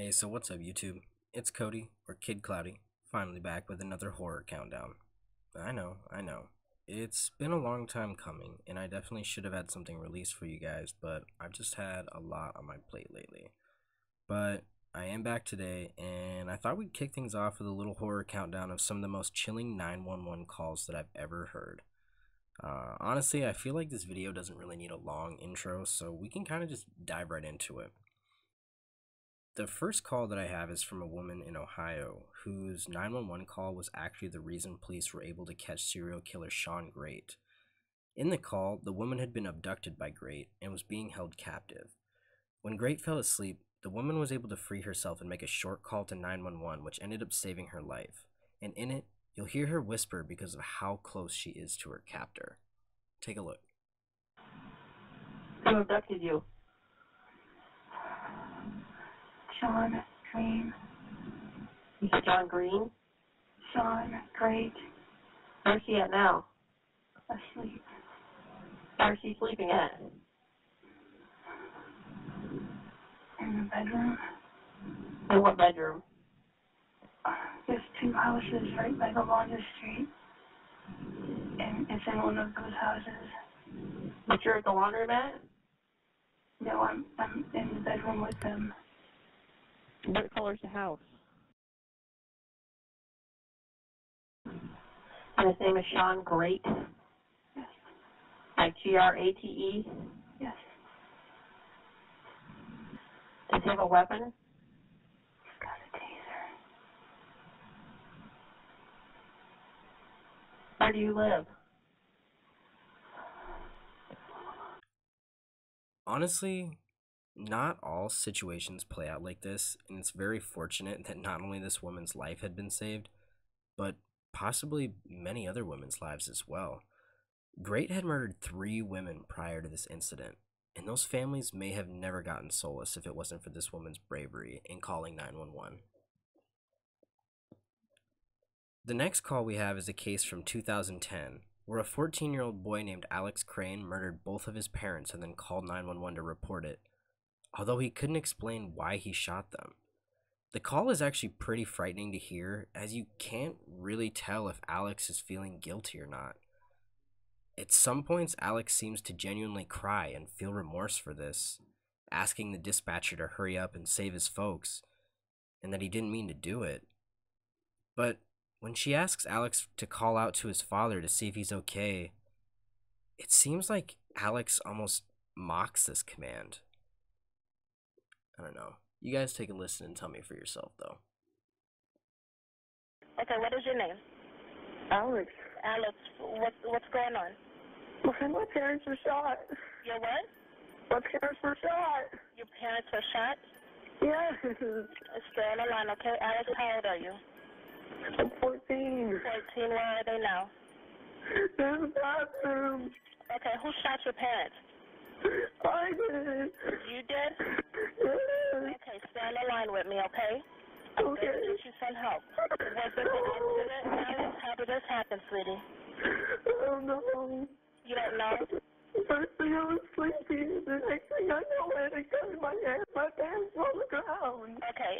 Hey, so what's up, YouTube? It's Cody, or Kid Cloudy, finally back with another horror countdown. I know. It's been a long time coming, and I definitely should have had something released for you guys, but I've just had a lot on my plate lately. But I am back today, and I thought we'd kick things off with a little horror countdown of some of the most chilling 911 calls that I've ever heard. Honestly, I feel like this video doesn't really need a long intro, so we can kind of just dive right into it. The first call that I have is from a woman in Ohio whose 911 call was actually the reason police were able to catch serial killer Sean Great. In the call, the woman had been abducted by Great and was being held captive. When Great fell asleep, the woman was able to free herself and make a short call to 911, which ended up saving her life. And in it, you'll hear her whisper because of how close she is to her captor. Take a look. Who abducted you? Sean Green. You said John Green? Sean Great. Where's she at now? Asleep. Where's she sleeping at? In the bedroom. In what bedroom? There's two houses right by the longest street. And it's in one of those houses. But you're at the laundromat? No, I'm in the bedroom with them. What color's the house? And his name is Sean Great? Yes. Like Grate? Yes. Does he have a weapon? He's got a taser. Where do you live? Honestly, not all situations play out like this, and it's very fortunate that not only this woman's life had been saved, but possibly many other women's lives as well. Great had murdered 3 women prior to this incident, and those families may have never gotten solace if it wasn't for this woman's bravery in calling 911. The next call we have is a case from 2010, where a 14-year-old boy named Alex Crane murdered both of his parents and then called 911 to report it, although he couldn't explain why he shot them. The call is actually pretty frightening to hear, as you can't really tell if Alex is feeling guilty or not. At some points, Alex seems to genuinely cry and feel remorse for this, asking the dispatcher to hurry up and save his folks, and that he didn't mean to do it. But when she asks Alex to call out to his father to see if he's okay, it seems like Alex almost mocks this command. I don't know. You guys take a listen and tell me for yourself, though. Okay, what is your name? Alex. Alex, what's going on? My parents were shot. Your what? My parents were shot. Your parents were shot? Yes. Stay on the line, okay? Alex, how old are you? I'm 14. 14, where are they now? In the bathroom. Okay, who shot your parents? I did. You did? Yes. Okay, stay on the line with me, okay? I'm Okay. going to get you some help. Was this an incident, Alex? How did this happen, sweetie? I don't know. You don't know? First thing I was sleepy, the next thing I know, I had to cut my hair, my pants on the ground. Okay.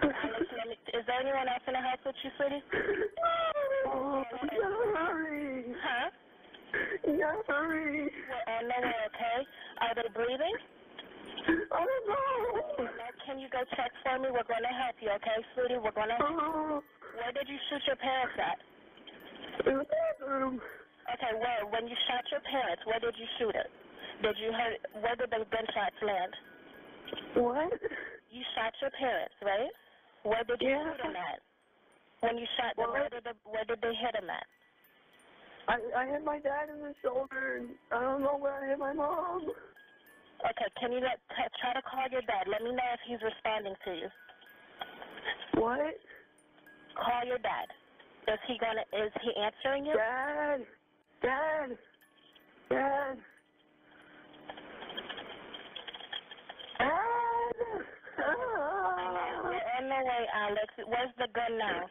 Alex, is there anyone else in the house with you, sweetie? Oh, you gotta hurry. Huh? You gotta hurry. We're on the way, okay? Are they breathing? I don't know. Now, can you go check for me? We're going to help you, okay, sweetie? We're going to... Oh, Where did you shoot your parents at? in the bathroom. Okay, where? When you shot your parents, where did you shoot it? Where did the gunshots land? What? You shot your parents, right? Where did you shoot them at? When you shot them, where did they hit them at? I hit my dad in the shoulder, and I don't know where I hit my mom. Okay, can you try to call your dad? Let me know if he's responding to you. What? Call your dad. Is he answering you? Dad. Dad. Dad. Dad. We're on the way, Alex. Where's the gun now?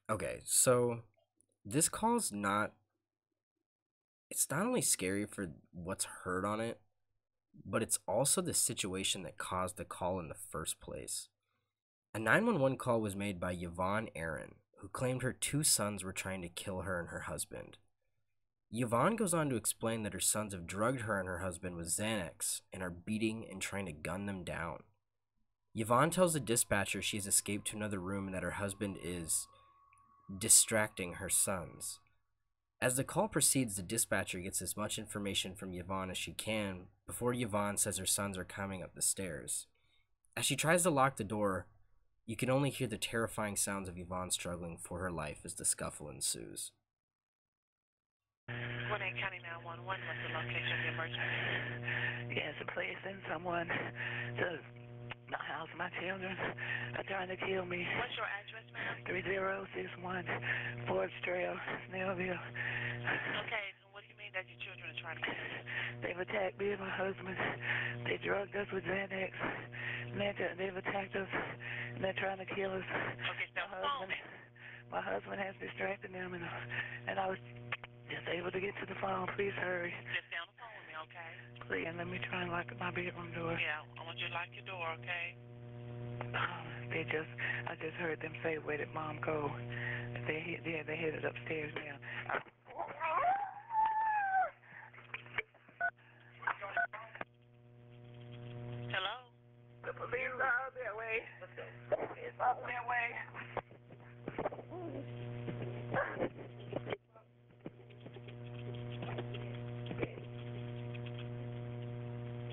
Okay, so this call's not... It's not only scary for what's heard on it, but it's also the situation that caused the call in the first place. A 911 call was made by Yvonne Aaron, who claimed her 2 sons were trying to kill her and her husband. Yvonne goes on to explain that her sons have drugged her and her husband with Xanax and are beating and trying to gun them down. Yvonne tells the dispatcher she has escaped to another room and that her husband is distracting her sons. As the call proceeds, the dispatcher gets as much information from Yvonne as she can before Yvonne says her sons are coming up the stairs. As she tries to lock the door, you can only hear the terrifying sounds of Yvonne struggling for her life as the scuffle ensues. 1-8 County 911, what's the location of the emergency? Yes, please send someone to the house. My children are trying to kill me. What's your address, ma'am? 3061 Ford Trail, Snellville. Okay, so what do you mean that your children are trying to kill you? They've attacked me and my husband. They drugged us with Xanax. And they've attacked us, and they're trying to kill us. Okay, so my husband has distracted them, and I was just able to get to the phone. Please hurry. Just stay on the phone with me, okay? Please, and let me try and lock my bedroom door. Yeah, I want you to lock your door, okay? I just heard them say, where did Mom go? They headed upstairs now. Hello? The police are out their way. It's out their way.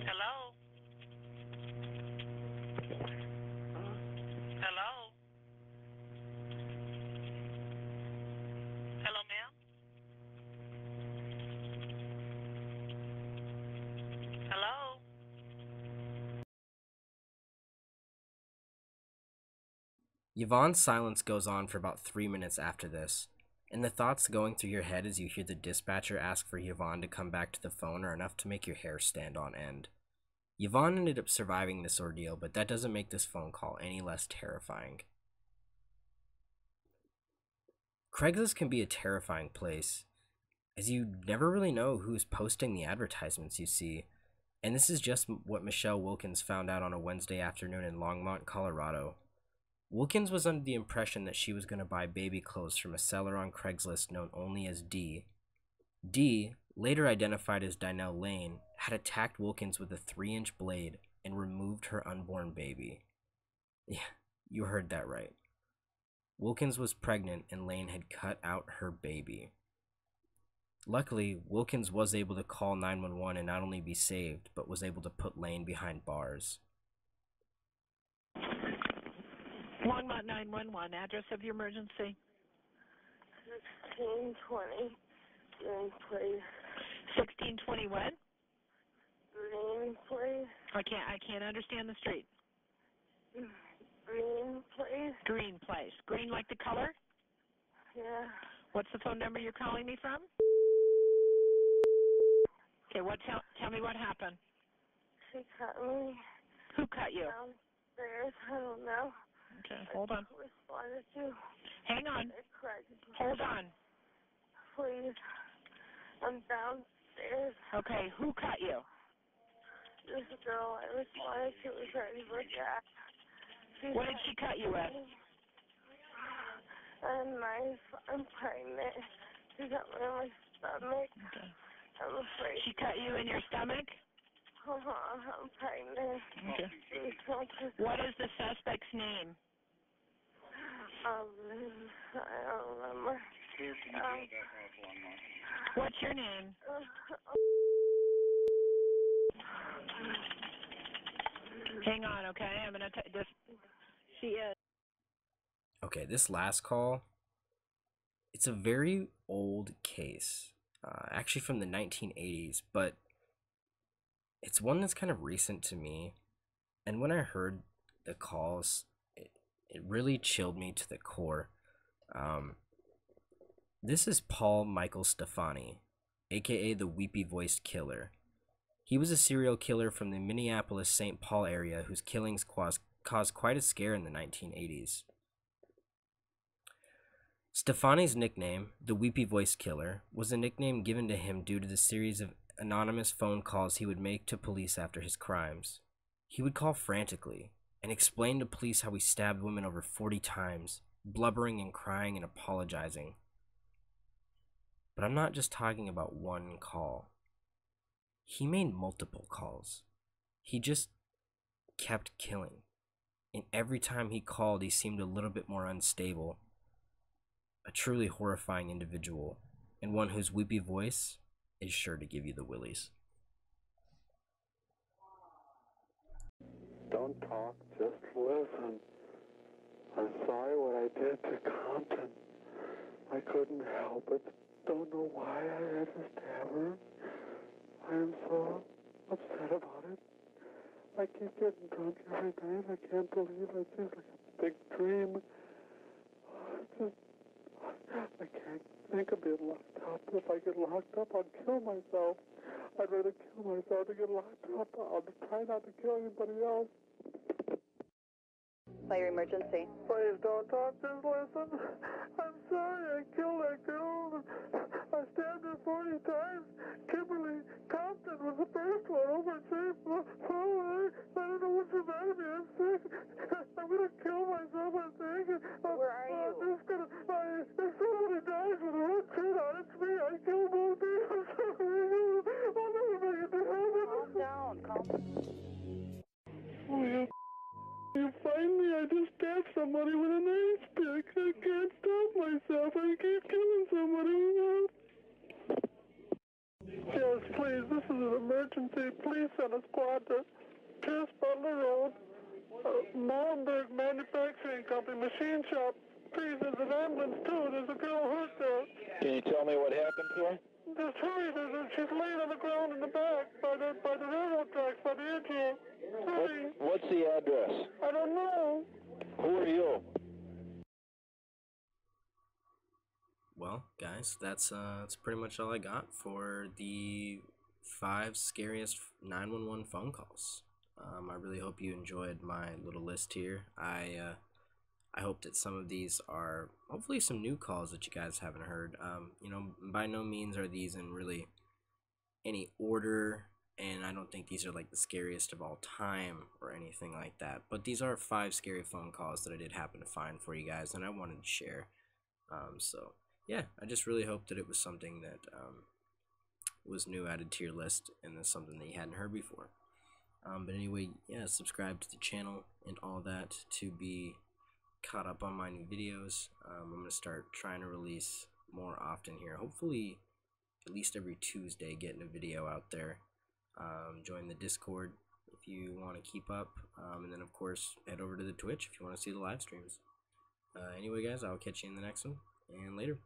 Hello? Hello? Hello, ma'am? Hello? Yvonne's silence goes on for about 3 minutes after this, and the thoughts going through your head as you hear the dispatcher ask for Yvonne to come back to the phone are enough to make your hair stand on end. Yvonne ended up surviving this ordeal, but that doesn't make this phone call any less terrifying. Craigslist can be a terrifying place, as you never really know who's posting the advertisements you see, and this is just what Michelle Wilkins found out on a Wednesday afternoon in Longmont, Colorado. Wilkins was under the impression that she was going to buy baby clothes from a seller on Craigslist known only as D. D, later identified as Dynell Lane, had attacked Wilkins with a 3-inch blade and removed her unborn baby. Yeah, you heard that right. Wilkins was pregnant and Lane had cut out her baby. Luckily, Wilkins was able to call 911 and not only be saved, but was able to put Lane behind bars. Longmont 911, address of your emergency? 1620 Green, please. 1620 what? Green, please. I can't understand the street. Green, please. Green Place. Green like the color? Yeah. What's the phone number you're calling me from? Okay, tell me what happened. She cut me. Who cut you? Downstairs. I don't know. Okay, hold on. I responded to. Hang on. Hold on. Please. I'm downstairs. Okay, who cut you? This girl I responded to was ready for Jack. What did she cut you with? A knife. I'm pregnant. She got me in my stomach. Okay. I'm afraid. She cut you in your stomach? I'm pregnant. Okay. What is the suspect's name? I don't remember. What's your name? Hang on, okay? I'm gonna this. She is. Okay, this last call, it's a very old case, actually from the 1980s, but it's one that's kind of recent to me. And when I heard the calls, it really chilled me to the core. This is Paul Michael Stefani, aka the Weepy-Voiced Killer. He was a serial killer from the Minneapolis-St. Paul area whose killings caused quite a scare in the 1980s. Stefani's nickname, the Weepy-Voiced Killer, was a nickname given to him due to the series of anonymous phone calls he would make to police after his crimes. He would call frantically and explain to police how he stabbed women over 40 times, blubbering and crying and apologizing. But I'm not just talking about one call. He made multiple calls. He just kept killing. And every time he called, he seemed a little bit more unstable. A truly horrifying individual, and one whose weepy voice is sure to give you the willies. Don't talk, just listen. I'm sorry what I did to Compton. I couldn't help it. Don't know why I had to stab her. I am so upset about it. I keep getting drunk every night. I can't believe it. It's just like a big dream. I can't think of being locked up. If I get locked up, I'll kill myself. I'd rather kill myself than get locked up. I'll try not to kill anybody else. Fire emergency. Please don't talk, just listen. I'm sorry I killed that girl. I stabbed her 40 times. Kimberly Compton was the first one. Oh, my safe. I don't know what's the matter with me. I'm sick. I'm going to kill myself, I think. Where are you? I'm just going to... If somebody dies with a red shirt on, it's me. I killed both of you. I'm sorry. I'll never make it to heaven. Calm down. Calm down. Oh, you find me, I just stabbed somebody with an ice pick. I can't stop myself. I keep killing somebody. Yes, please, this is an emergency. Please send a squad to Pierce Butler Road, Molenberg Manufacturing Company, machine shop. Please, there's an ambulance too. There's a girl hurt there. Can you tell me what happened to her? Just hurry, she's laying on the ground in the back by the railroad tracks, by the edge here. Hurry. What's the address? I don't know. Who are you? Well, guys, that's pretty much all I got for the 5 scariest 911 phone calls. I really hope you enjoyed my little list here. I hope that some of these are hopefully some new calls that you guys haven't heard. You know, by no means are these in really any order, and I don't think these are like the scariest of all time or anything like that. But these are 5 scary phone calls that I did happen to find for you guys, and I wanted to share. So yeah, I just really hope that it was something that was new added to your list, and that's something that you hadn't heard before. But anyway, yeah, subscribe to the channel and all that to be caught up on my new videos. I'm going to start trying to release more often here. Hopefully at least every Tuesday getting a video out there. Join the Discord if you want to keep up. And then of course head over to the Twitch if you want to see the live streams. Anyway guys, I'll catch you in the next one, and later.